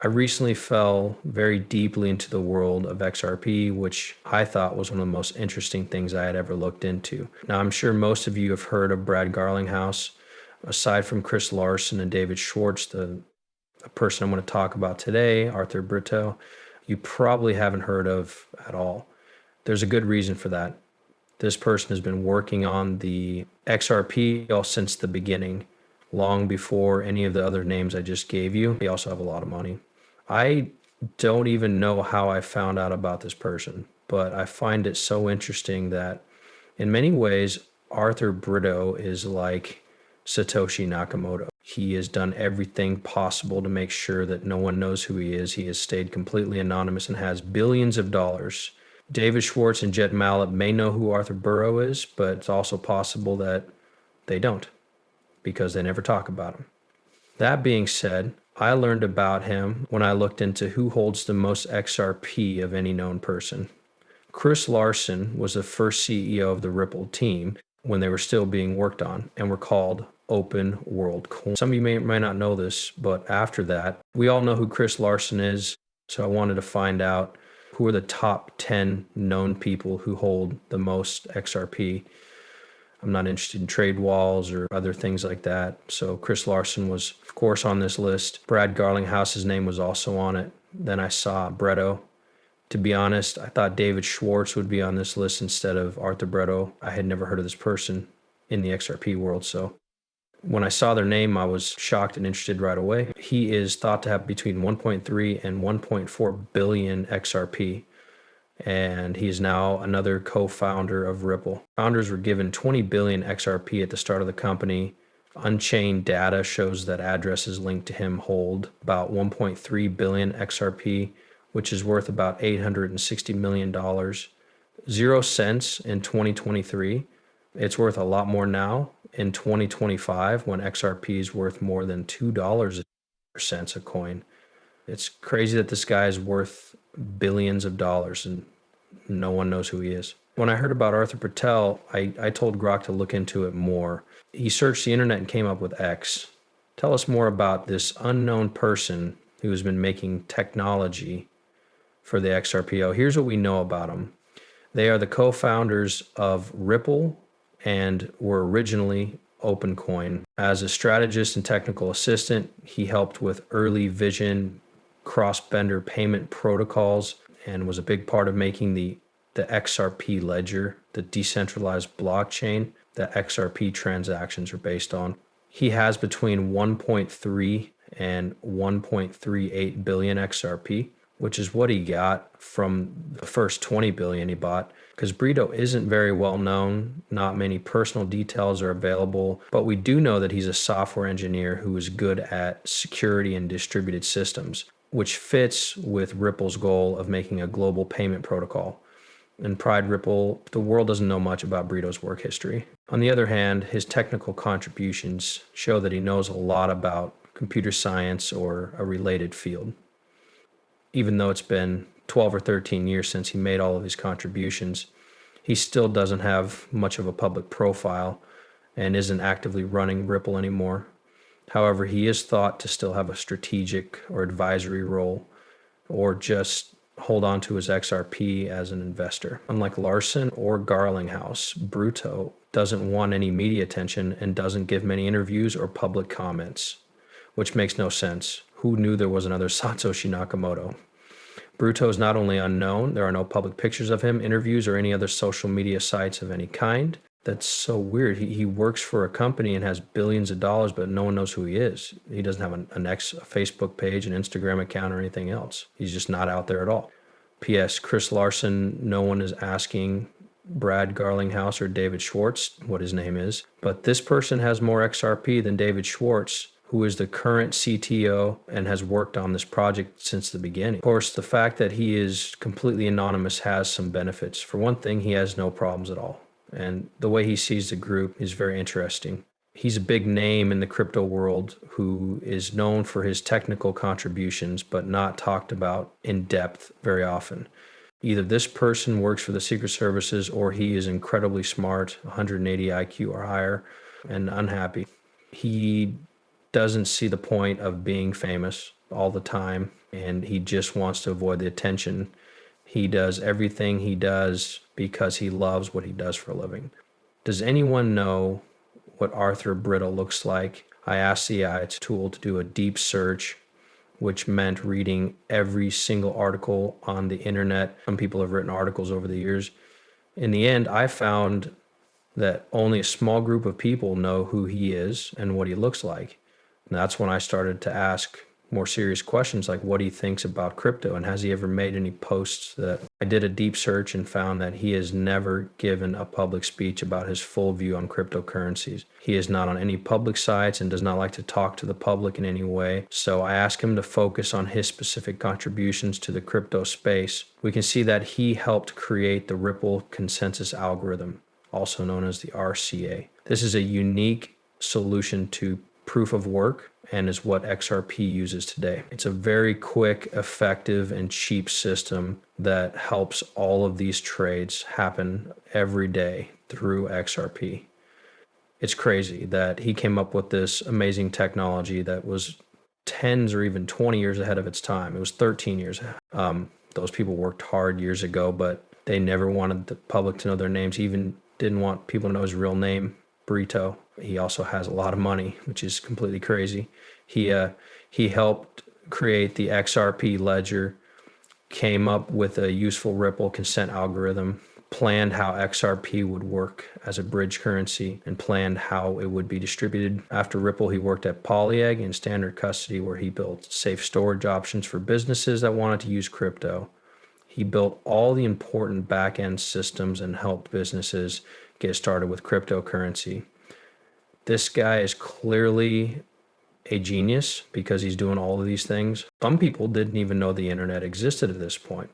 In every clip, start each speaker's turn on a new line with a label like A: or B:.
A: I recently fell very deeply into the world of XRP, which I thought was one of the most interesting things I had ever looked into. Now, I'm sure most of you have heard of Brad Garlinghouse. Aside from Chris Larsson and David Schwartz, the person I'm going to talk about today, Arthur Brito, you probably haven't heard of at all. There's a good reason for that. This person has been working on the XRP since the beginning, long before any of the other names I just gave you. They also have a lot of money. I don't even know how I found out about this person, but I find it so interesting that in many ways, Arthur Brito is like Satoshi Nakamoto. He has done everything possible to make sure that no one knows who he is. He has stayed completely anonymous and has billions of dollars. David Schwartz and Jet Mallet may know who Arthur Burrow is, but it's also possible that they don't because they never talk about him. That being said, I learned about him when I looked into who holds the most XRP of any known person. Chris Larsson was the first CEO of the Ripple team when they were still being worked on and were called Open World Coin. Some of you may not know this, but after that, we all know who Chris Larsson is. So I wanted to find out who are the top 10 known people who hold the most XRP. I'm not interested in trade walls or other things like that. So Chris Larsson was, of course, on this list. Brad Garlinghouse's name was also on it. Then I saw Brito. To be honest, I thought David Schwartz would be on this list instead of Arthur Brito. I had never heard of this person in the XRP world. So when I saw their name, I was shocked and interested right away. He is thought to have between 1.3 and 1.4 billion XRP. And he is now another co-founder of Ripple. Founders were given 20 billion XRP at the start of the company. Unchained data shows that addresses linked to him hold about 1.3 billion XRP, which is worth about $860 million. 0 cents in 2023. It's worth a lot more now in 2025 when XRP is worth more than $2 a coin. It's crazy that this guy is worth billions of dollars and no one knows who he is. When I heard about Arthur Patel, I told Grok to look into it more. He searched the internet and came up with X. Tell us more about this unknown person who has been making technology for the XRPO. Here's what we know about them. They are the co-founders of Ripple and were originally OpenCoin. As a strategist and technical assistant, he helped with early vision cross-vendor payment protocols and was a big part of making the XRP ledger, the decentralized blockchain that XRP transactions are based on. He has between 1.3 and 1.38 billion XRP, which is what he got from the first 20 billion he bought. Because Brito isn't very well known, not many personal details are available, but we do know that he's a software engineer who is good at security and distributed systems, which fits with Ripple's goal of making a global payment protocol. In Pride Ripple, the world doesn't know much about Brito's work history. On the other hand, his technical contributions show that he knows a lot about computer science or a related field. Even though it's been 12 or 13 years since he made all of his contributions, he still doesn't have much of a public profile and isn't actively running Ripple anymore. However, he is thought to still have a strategic or advisory role or just hold on to his XRP as an investor. Unlike Larsson or Garlinghouse, Brito doesn't want any media attention and doesn't give many interviews or public comments, which makes no sense. Who knew there was another Satoshi Nakamoto? Brito is not only unknown, there are no public pictures of him, interviews, or any other social media sites of any kind. That's so weird. He works for a company and has billions of dollars, but no one knows who he is. He doesn't have a Facebook page, an Instagram account, or anything else. He's just not out there at all. P.S. Chris Larsson, no one is asking Brad Garlinghouse or David Schwartz what his name is, but this person has more XRP than David Schwartz, who is the current CTO and has worked on this project since the beginning. Of course, the fact that he is completely anonymous has some benefits. For one thing, he has no problems at all. And the way he sees the group is very interesting. He's a big name in the crypto world who is known for his technical contributions, but not talked about in depth very often. Either this person works for the Secret Services or he is incredibly smart, 180 IQ or higher, and unhappy. He doesn't see the point of being famous all the time. and he just wants to avoid the attention. He does everything he does because he loves what he does for a living. Does anyone know what Arthur Brittle looks like? I asked the AI tool to do a deep search, which meant reading every single article on the internet. Some people have written articles over the years. In the end, I found that only a small group of people know who he is and what he looks like. And that's when I started to ask more serious questions like what he thinks about crypto and has he ever made any posts. That I did a deep search and found that he has never given a public speech about his full view on cryptocurrencies. He is not on any public sites and does not like to talk to the public in any way. So I asked him to focus on his specific contributions to the crypto space. We can see that he helped create the Ripple consensus algorithm, also known as the RCA. This is a unique solution to proof of work and is what XRP uses today. It's a very quick, effective, and cheap system that helps all of these trades happen every day through XRP. It's crazy that he came up with this amazing technology that was 10s or even 20 years ahead of its time. It was 13 years. Those people worked hard years ago, but they never wanted the public to know their names, even didn't want people to know his real name, Burrito. He also has a lot of money, which is completely crazy. He helped create the XRP ledger, came up with a useful Ripple consent algorithm, planned how XRP would work as a bridge currency, and planned how it would be distributed. After Ripple, he worked at Polyegg in standard custody, where he built safe storage options for businesses that wanted to use crypto. He built all the important back-end systems and helped businesses get started with cryptocurrency. This guy is clearly a genius because he's doing all of these things. Some people didn't even know the internet existed at this point,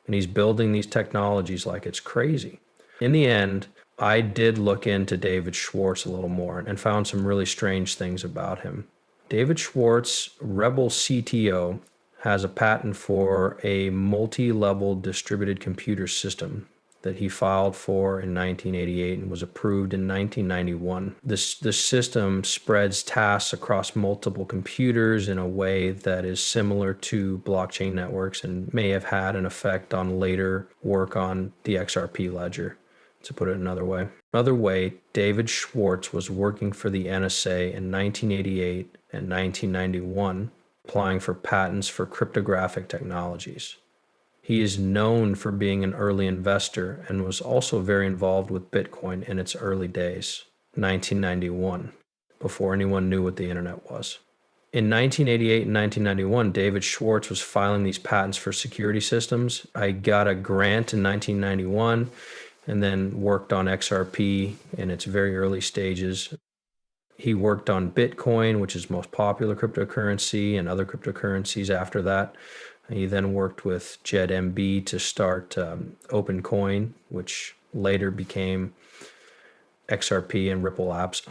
A: and he's building these technologies like it's crazy. In the end, I did look into David Schwartz a little more and found some really strange things about him. David Schwartz, Rebel CTO, has a patent for a multi-level distributed computer system that he filed for in 1988 and was approved in 1991. This system spreads tasks across multiple computers in a way that is similar to blockchain networks and may have had an effect on later work on the XRP ledger, to put it another way. Another way, David Schwartz was working for the NSA in 1988 and 1991, applying for patents for cryptographic technologies. He is known for being an early investor and was also very involved with Bitcoin in its early days, 1991, before anyone knew what the internet was. In 1988 and 1991, David Schwartz was filing these patents for security systems. I got a grant in 1991 and then worked on XRP in its very early stages. He worked on Bitcoin, which is the most popular cryptocurrency, and other cryptocurrencies after that. He then worked with JetMB to start OpenCoin, which later became XRP and Ripple Labs.